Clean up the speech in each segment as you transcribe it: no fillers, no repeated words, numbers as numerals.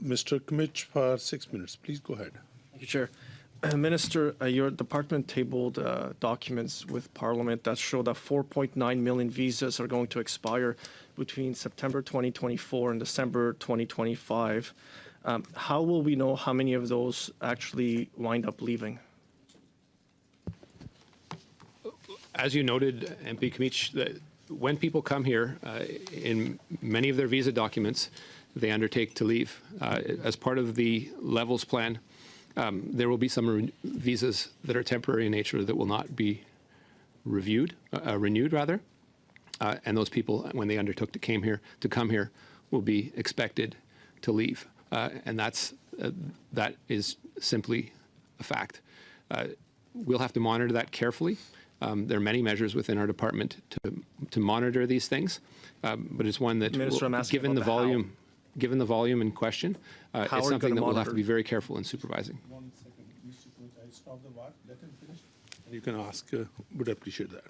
Mr. Kmitch for 6 minutes. Please go ahead. Thank you, Chair. Minister, your department tabled documents with Parliament that show that 4.9 million visas are going to expire between September 2024 and December 2025. How will we know how many of those actually wind up leaving? As you noted, MP Kmitch, that when people come here, in many of their visa documents, they undertake to leave. As part of the levels plan, there will be some visas that are temporary in nature that will not be renewed, and those people, when they undertook to come here, will be expected to leave, and that is simply a fact. We'll have to monitor that carefully. There are many measures within our department to monitor these things, but it's one that, Minister, given the volume in question, it's something that we'll have to be very careful in supervising. 1 second, Mr. Kmitch, I stop the watch. Let him finish. And you can ask. Would appreciate that.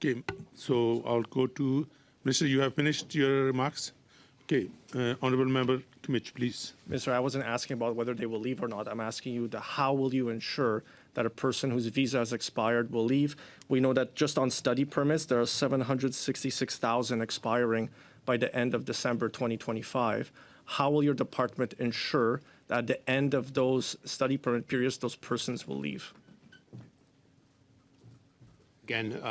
Okay, so I'll go to Minister. You have finished your remarks. Okay, Honourable Member Kmitch, please. Minister, I wasn't asking about whether they will leave or not. I'm asking you how will you ensure that a person whose visa has expired will leave? We know that just on study permits, there are 766,000 expiring by the end of December 2025. How will your department ensure that at the end of those study permit periods, those persons will leave? Again,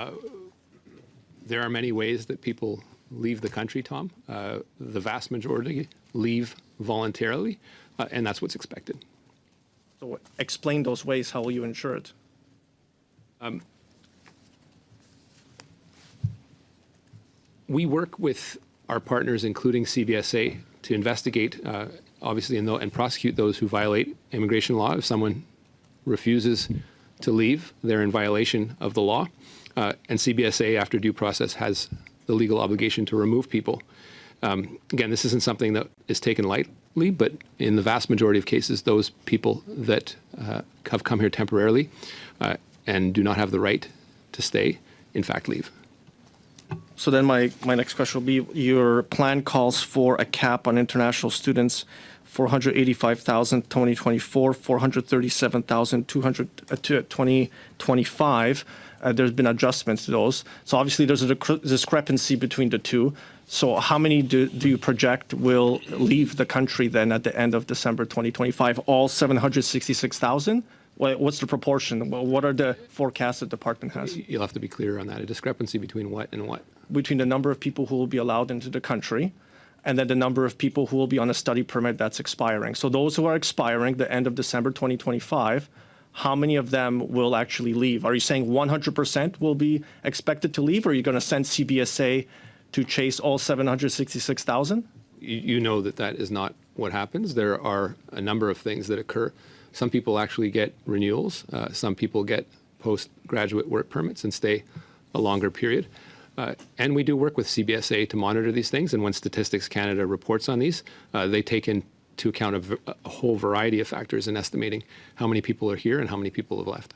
there are many ways that people leave the country, Tom. The vast majority leave voluntarily, and that's what's expected. So explain those ways. How will you ensure it? We work with our partners, including CBSA, to investigate, obviously, and prosecute those who violate immigration law. If someone refuses to leave, they're in violation of the law. And CBSA, after due process, has the legal obligation to remove people. Again, this isn't something that is taken lightly, but in the vast majority of cases, those people that have come here temporarily and do not have the right to stay, in fact, leave. So then my next question will be, your plan calls for a cap on international students, 485,000 2024, 437,000 2025. There's been adjustments to those. So obviously there's a discrepancy between the two. So how many do you project will leave the country then at the end of December 2025? All 766,000? What's the proportion? What are the forecasts the department has? You'll have to be clear on that. A discrepancy between what and what? Between the number of people who will be allowed into the country and then the number of people who will be on a study permit that's expiring. So those who are expiring the end of December 2025, how many of them will actually leave? Are you saying 100% will be expected to leave, or are you going to send CBSA to chase all 766,000? You know that is not what happens. There are a number of things that occur. Some people actually get renewals. Some people get postgraduate work permits and stay a longer period. And we do work with CBSA to monitor these things. And when Statistics Canada reports on these, they take into account a whole variety of factors in estimating how many people are here and how many people have left.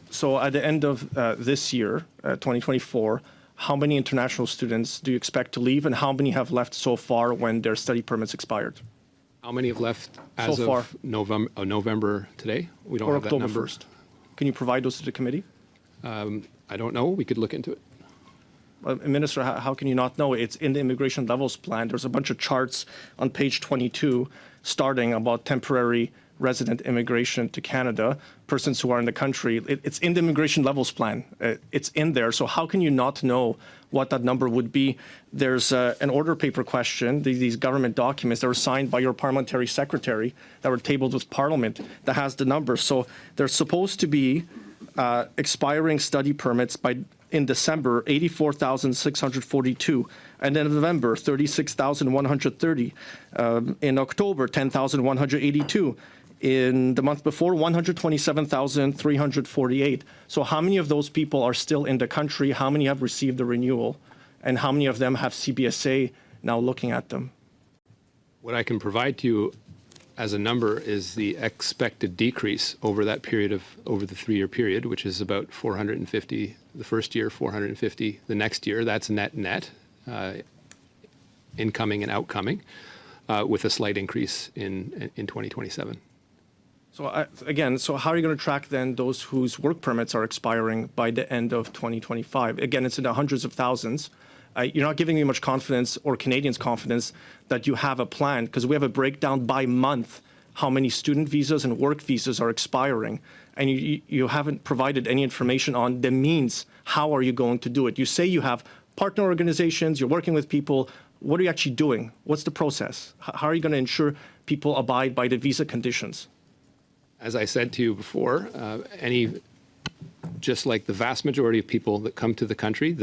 So at the end of this year, 2024, how many international students do you expect to leave, and how many have left so far when their study permits expired? How many have left as of November today? We don't have that number. October 1st. Can you provide those to the committee? I don't know. We could look into it. Minister, how can you not know? It's in the immigration levels plan. There's a bunch of charts on page 22 starting about temporary resident immigration to Canada, persons who are in the country. It's in the immigration levels plan. It's in there. So how can you not know what that number would be? There's an order paper question, these government documents that were signed by your parliamentary secretary that were tabled with Parliament that has the numbers. So there's supposed to be expiring study permits in December, 84,642. And then in November, 36,130. In October, 10,182. In the month before, 127,348. So how many of those people are still in the country? How many have received the renewal? And how many of them have CBSA now looking at them? What I can provide to you as a number is the expected decrease over that period over the 3-year period, which is about 450 the first year, 450 the next year. That's net incoming and outcoming. with a slight increase in 2027. So again, so how are you going to track then those whose work permits are expiring by the end of 2025? Again, it's in the hundreds of thousands. You're not giving me much confidence or Canadians confidence that you have a plan, because we have a breakdown by month how many student visas and work visas are expiring, and you haven't provided any information on the means. How are you going to do it? You say you have partner organizations, you're working with people. What are you actually doing? What's the process? How are you going to ensure people abide by the visa conditions? As I said to you before, just like the vast majority of people that come to the country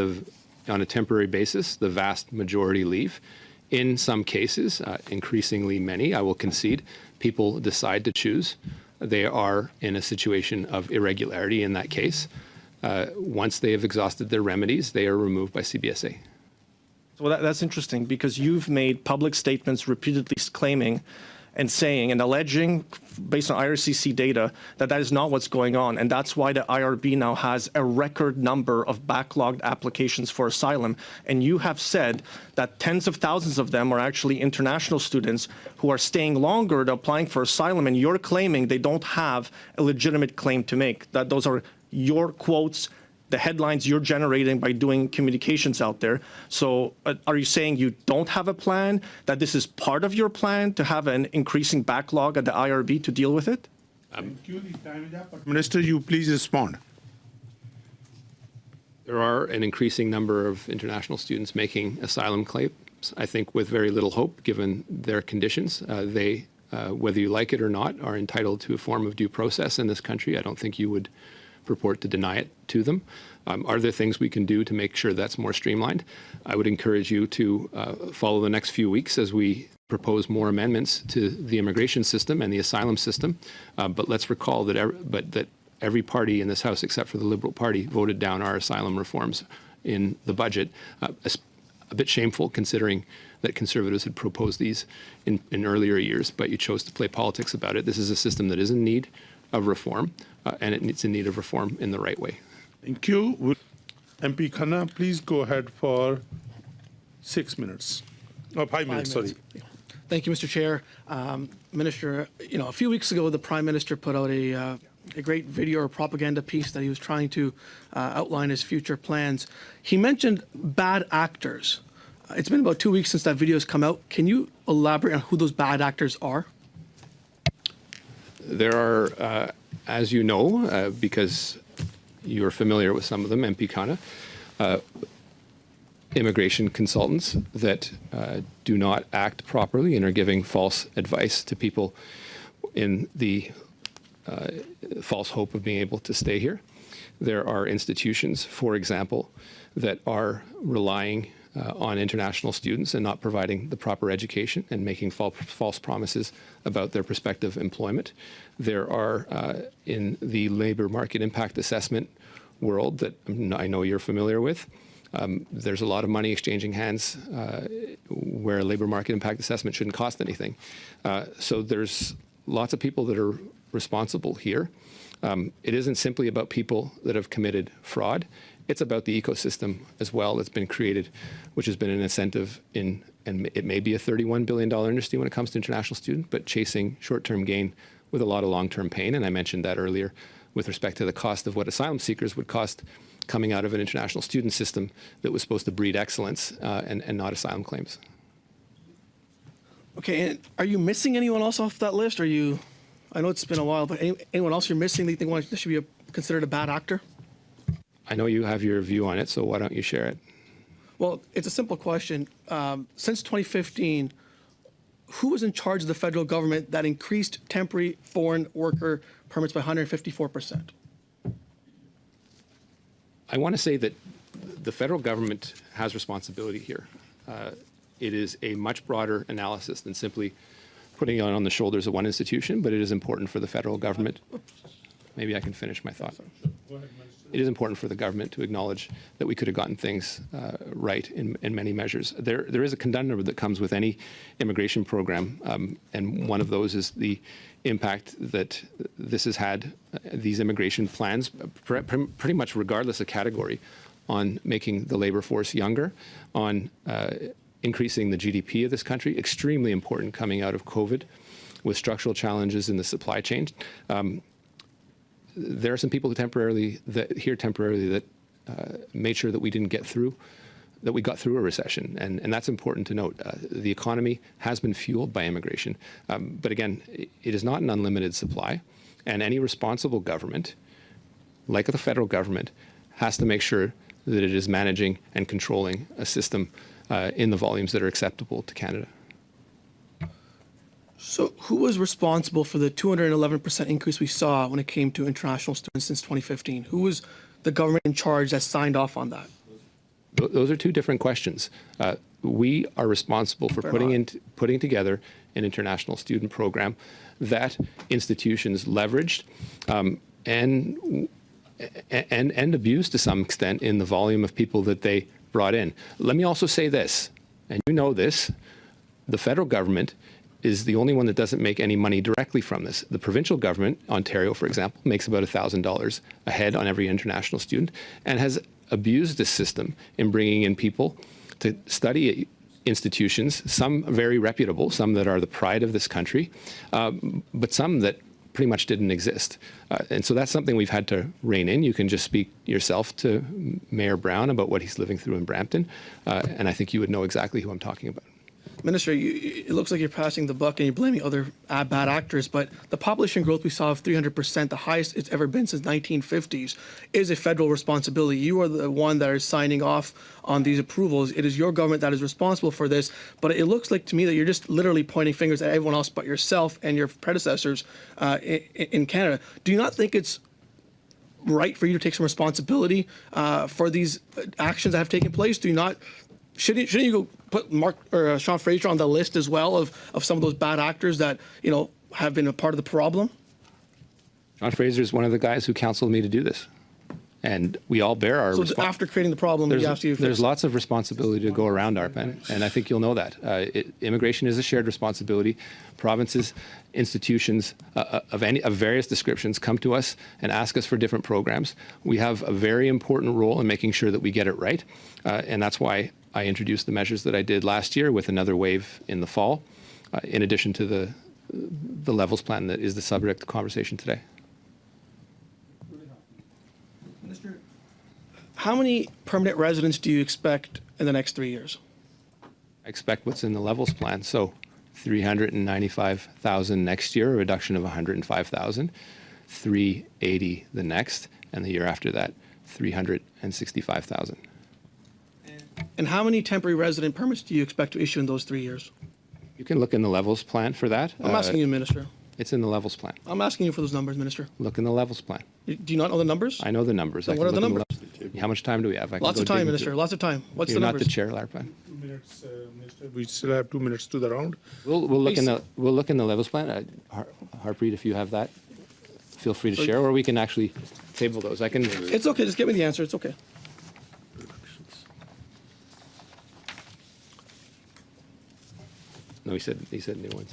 on a temporary basis, the vast majority leave. In some cases, increasingly many, I will concede, people decide to choose. They are in a situation of irregularity in that case. Once they have exhausted their remedies, they are removed by CBSA. Well, that's interesting, because you've made public statements repeatedly claiming and saying and alleging, based on IRCC data, that is not what's going on. And that's why the IRB now has a record number of backlogged applications for asylum. And you have said that tens of thousands of them are actually international students who are staying longer to applying for asylum. And you're claiming they don't have a legitimate claim to make. That those are your quotes, the headlines you're generating by doing communications out there. So are you saying you don't have a plan, that this is part of your plan to have an increasing backlog at the IRB to deal with it? Thank you. The time is up, but Minister, you please respond. There are an increasing number of international students making asylum claims, I think with very little hope, given their conditions. They, whether you like it or not, are entitled to a form of due process in this country. I don't think you would purport to deny it to them. Are there things we can do to make sure that's more streamlined? I would encourage you to follow the next few weeks as we propose more amendments to the immigration system and the asylum system. But let's recall that every party in this House, except for the Liberal Party, voted down our asylum reforms in the budget. A bit shameful, considering that Conservatives had proposed these in earlier years, but you chose to play politics about it. This is a system that is in need of reform, and it's in need of reform in the right way. Thank you. MP Khanna, please go ahead for 6 minutes. Oh, 5 minutes, sorry. Thank you, Mr. Chair. Minister, a few weeks ago, the Prime Minister put out a great video or propaganda piece that he was trying to outline his future plans. He mentioned bad actors. It's been about 2 weeks since that video has come out. Can you elaborate on who those bad actors are? There are, as you know, because you're familiar with some of them, MP Khanna, immigration consultants that do not act properly and are giving false advice to people in the false hope of being able to stay here. There are institutions, for example, that are relying on international students and not providing the proper education and making false promises about their prospective employment. There are, in the labor market impact assessment world that I know you're familiar with, there's a lot of money exchanging hands where a labor market impact assessment shouldn't cost anything. So there's lots of people that are responsible here. It isn't simply about people that have committed fraud. It's about the ecosystem as well that's been created, which has been an incentive and it may be a $31 billion industry when it comes to international students, but chasing short-term gain with a lot of long-term pain. And I mentioned that earlier with respect to the cost of what asylum seekers would cost coming out of an international student system that was supposed to breed excellence and not asylum claims. Okay, and are you missing anyone else off that list? I know it's been a while, but anyone else you're missing that you think should be considered a bad actor? I know you have your view on it, so why don't you share it? Well, it's a simple question. Since 2015, who was in charge of the federal government that increased temporary foreign worker permits by 154%? I want to say that the federal government has responsibility here. It is a much broader analysis than simply putting it on the shoulders of one institution, but it is important for the federal government. Maybe I can finish my thought. It is important for the government to acknowledge that we could have gotten things right in many measures. There is a conundrum that comes with any immigration program, and one of those is the impact that this has had, these immigration plans, pretty much regardless of category, on making the labor force younger, on increasing the GDP of this country, extremely important coming out of COVID with structural challenges in the supply chain. There are some people who here temporarily that made sure that we didn't get through, that we got through a recession. And that's important to note. The economy has been fueled by immigration. But again, it is not an unlimited supply. And any responsible government, like the federal government, has to make sure that it is managing and controlling a system in the volumes that are acceptable to Canada. So who was responsible for the 211% increase we saw when it came to international students since 2015? Who was the government in charge that signed off on that? Those are two different questions. We are responsible for putting together an international student program that institutions leveraged and abused to some extent in the volume of people that they brought in. Let me also say this, and you know this, the federal government is the only one that doesn't make any money directly from this. The provincial government, Ontario, for example, makes about $1,000 a head on every international student and has abused this system in bringing in people to study at institutions, some very reputable, some that are the pride of this country, but some that pretty much didn't exist. And so that's something we've had to rein in. You can just speak yourself to Mayor Brown about what he's living through in Brampton, and I think you would know exactly who I'm talking about. Minister, it looks like you're passing the buck and you're blaming other bad actors, but the population growth we saw of 300%, the highest it's ever been since 1950s, is a federal responsibility. You are the one that is signing off on these approvals. It is your government that is responsible for this, but it looks like to me that you're just literally pointing fingers at everyone else but yourself and your predecessors in Canada. Do you not think it's right for you to take some responsibility for these actions that have taken place? Do you not? Shouldn't you go put Mark or Sean Fraser on the list as well of some of those bad actors that have been a part of the problem? Sean Fraser is one of the guys who counseled me to do this, and we all bear our. So after creating the problem, there's lots of responsibility to go around, Arpan, and I think you'll know that immigration is a shared responsibility. Provinces, institutions of various descriptions come to us and ask us for different programs. We have a very important role in making sure that we get it right, and that's why I introduced the measures that I did last year with another wave in the fall, in addition to the levels plan that is the subject of conversation today. Minister, how many permanent residents do you expect in the next 3 years? I expect what's in the levels plan. So 395,000 next year, a reduction of 105,000, 380 the next, and the year after that, 365,000. And how many temporary resident permits do you expect to issue in those 3 years? You can look in the levels plan for that. I'm asking you, Minister. It's in the levels plan. I'm asking you for those numbers, Minister. Look in the levels plan. Do you not know the numbers? I know the numbers. Then what are the numbers? How much time do we have? Lots of time, Minister. Lots of time. What's You're the numbers? not the chair, Larpan. 2 minutes, Minister. We still have 2 minutes to the round. We'll look in the levels plan. Harpreet, if you have that, feel free to share, or we can actually table those. I can. It's okay. Just give me the answer. It's okay. No, he said new ones.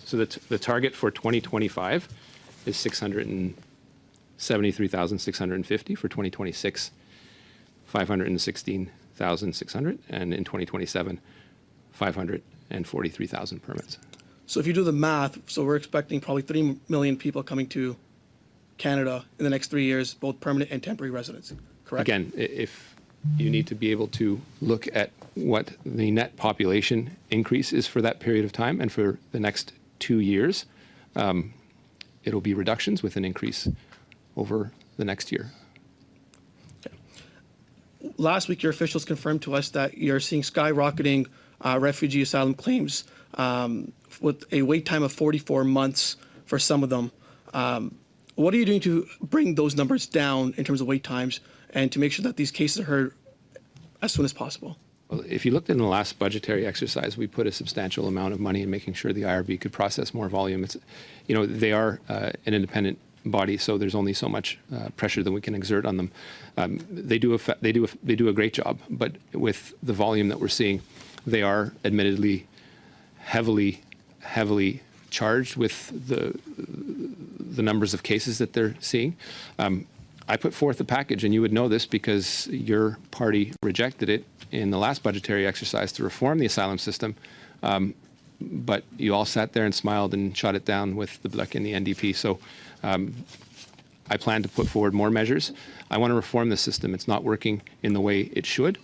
So the target for 2025 is 673,650. For 2026, 516,600, and in 2027, 543,000 permits. So if you do the math, so we're expecting probably 3 million people coming to Canada in the next 3 years, both permanent and temporary residents, correct? Again, if you need to be able to look at what the net population increase is for that period of time, and for the next 2 years, it'll be reductions with an increase over the next year. Okay. Last week, your officials confirmed to us that you're seeing skyrocketing refugee asylum claims with a wait time of 44 months for some of them. What are you doing to bring those numbers down in terms of wait times and to make sure that these cases are heard as soon as possible? Well, if you looked in the last budgetary exercise, we put a substantial amount of money in making sure the IRB could process more volume. It's, they are an independent body, so there's only so much pressure that we can exert on them. They do a great job, but with the volume that we're seeing, they are admittedly heavily charged with the numbers of cases that they're seeing. I put forth a package, and you would know this because your party rejected it in the last budgetary exercise to reform the asylum system. But you all sat there and smiled and shot it down with the Bloc and the NDP. So I plan to put forward more measures. I want to reform the system. It's not working in the way it should.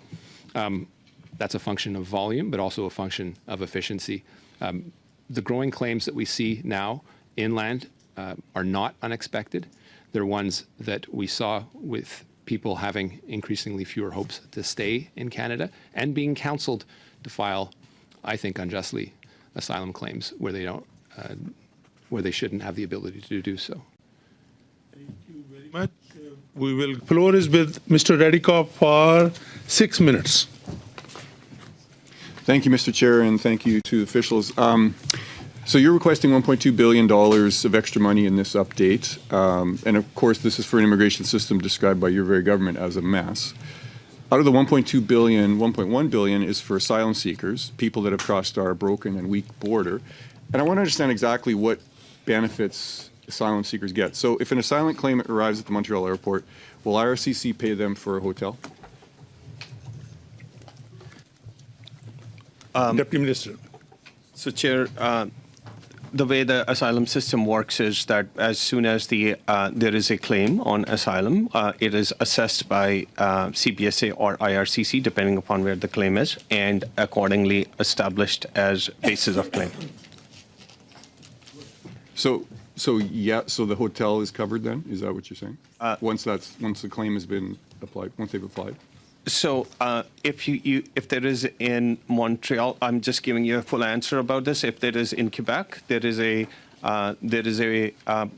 That's a function of volume, but also a function of efficiency. The growing claims that we see now inland are not unexpected. They're ones that we saw with people having increasingly fewer hopes to stay in Canada and being counseled to file, I think unjustly, asylum claims where they don't, where they shouldn't have the ability to do so. Thank you very much. Floor is with Mr. Radikoff for 6 minutes. Thank you, Mr. Chair, and thank you to officials. So you're requesting $1.2 billion of extra money in this update. And of course, this is for an immigration system described by your very government as a mess. Out of the $1.2 billion, $1.1 billion is for asylum seekers, people that have crossed our broken and weak border. And I want to understand exactly what benefits asylum seekers get. So if an asylum claimant arrives at the Montreal airport, will IRCC pay them for a hotel? Deputy Minister. So, Chair, the way the asylum system works is that as soon as there is a claim on asylum, it is assessed by CBSA or IRCC, depending upon where the claim is, and accordingly established as basis of claim. So the hotel is covered then? Is that what you're saying? Once the claim has been applied, once they've applied? So if there is in Montreal, I'm just giving you a full answer about this. If there is in Quebec, there is a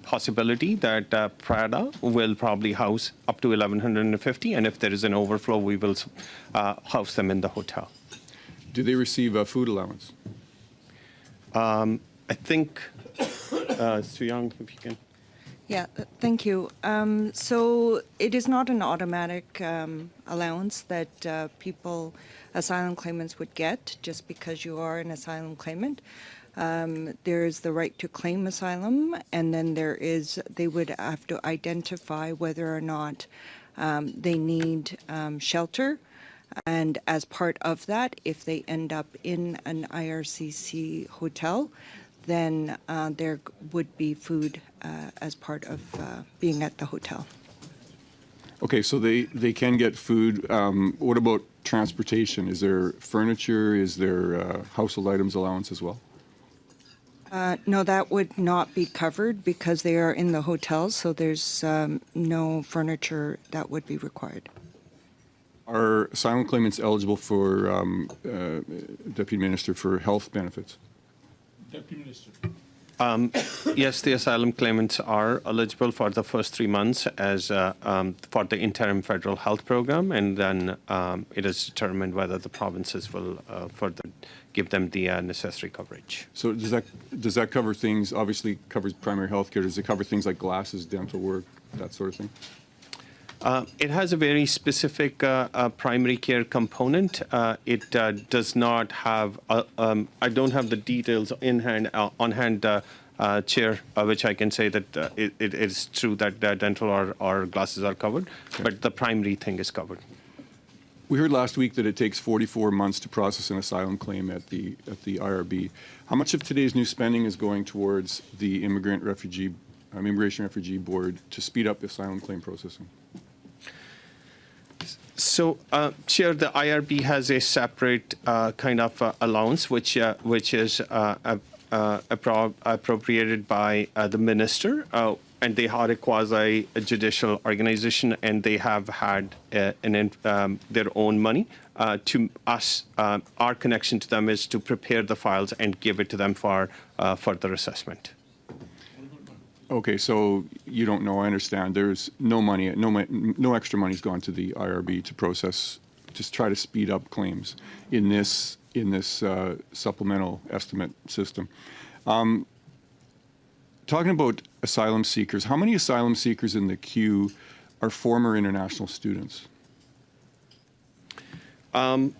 possibility that Prada will probably house up to 1,150, and if there is an overflow, we will house them in the hotel. Do they receive a food allowance? I think Su Young, if you can. Yeah, thank you. So it is not an automatic allowance that asylum claimants would get just because you are an asylum claimant. There is the right to claim asylum, and then they would have to identify whether or not they need shelter. And as part of that, if they end up in an IRCC hotel, then there would be food as part of being at the hotel. Okay, so they can get food. What about transportation? Is there furniture? Is there household items allowance as well? No, that would not be covered because they are in the hotels, so there's no furniture that would be required. Are asylum claimants eligible for, Deputy Minister, for health benefits? Deputy Minister. Yes, the asylum claimants are eligible for the first 3 months as for the interim federal health program, and then it is determined whether the provinces will further give them the necessary coverage. So does that cover things? Obviously, covers primary health care. Does it cover things like glasses, dental work, that sort of thing? It has a very specific primary care component. It does not have, I don't have the details on hand, Chair, which I can say that it is true that dental or glasses are covered, okay, but the primary thing is covered. We heard last week that it takes 44 months to process an asylum claim at the IRB. How much of today's new spending is going towards the Immigration Refugee Board to speed up the asylum claim processing? So, Chair, the IRB has a separate kind of allowance, which is appropriated by the minister, and they are a quasi-judicial organization, and they have had their own money. To us, our connection to them is to prepare the files and give it to them for further assessment. Okay, so you don't know. I understand. There's no money, no extra money's gone to the IRB to process, just try to speed up claims in this supplemental estimate system. Talking about asylum seekers, how many asylum seekers in the queue are former international students? I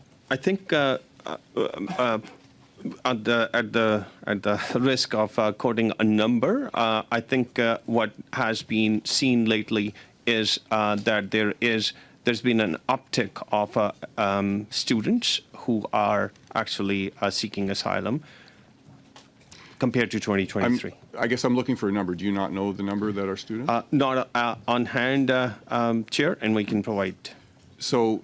think. At the risk of quoting a number, I think what has been seen lately is that there's been an uptick of students who are actually seeking asylum compared to 2023. I guess I'm looking for a number. Do you not know the number that are students? Not on hand, Chair, and we can provide. So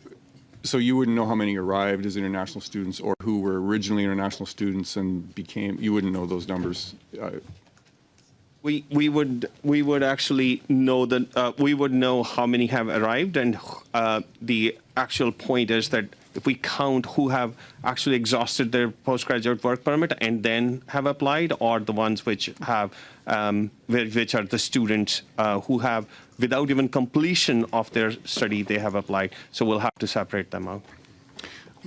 you wouldn't know how many arrived as international students or who were originally international students and you wouldn't know those numbers? We would actually know that we would know how many have arrived, and the actual point is that if we count who have actually exhausted their postgraduate work permit and then have applied, or the ones which have which are the students who have, without even completion of their study, they have applied. So we'll have to separate them out.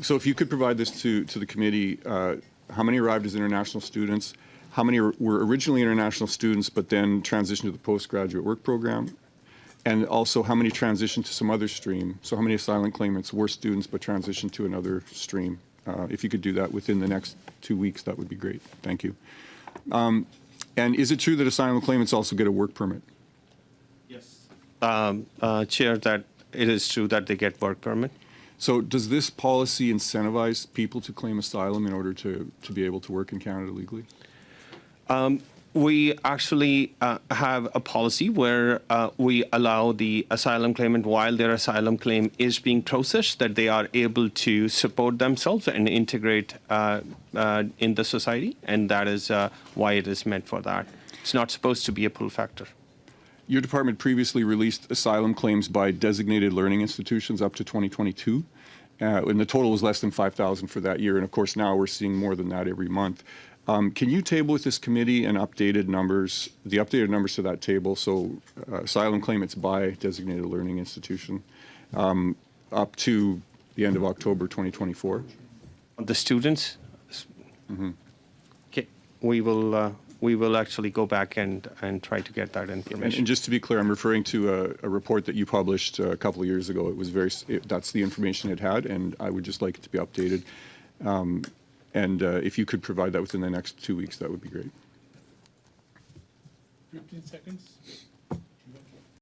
So if you could provide this to the committee, how many arrived as international students? How many were originally international students but then transitioned to the postgraduate work program? And also how many transitioned to some other stream? So how many asylum claimants were students but transitioned to another stream? If you could do that within the next 2 weeks, that would be great. Thank you. And is it true that asylum claimants also get a work permit? Yes. Chair, that it is true that they get work permit. So does this policy incentivize people to claim asylum in order to be able to work in Canada legally? We actually have a policy where we allow the asylum claimant, while their asylum claim is being processed, that they are able to support themselves and integrate in the society, and that is why it is meant for that. It's not supposed to be a pull factor. Your department previously released asylum claims by designated learning institutions up to 2022, and the total was less than 5,000 for that year, and of course now we're seeing more than that every month. Can you table with this committee the updated numbers to that table, so asylum claimants by designated learning institution up to the end of October 2024? The students? Mm-hmm. Okay, we will actually go back and try to get that information. And just to be clear, I'm referring to a report that you published a couple of years ago. It was that's the information it had, and I would just like it to be updated. And if you could provide that within the next 2 weeks, that would be great. 15 seconds.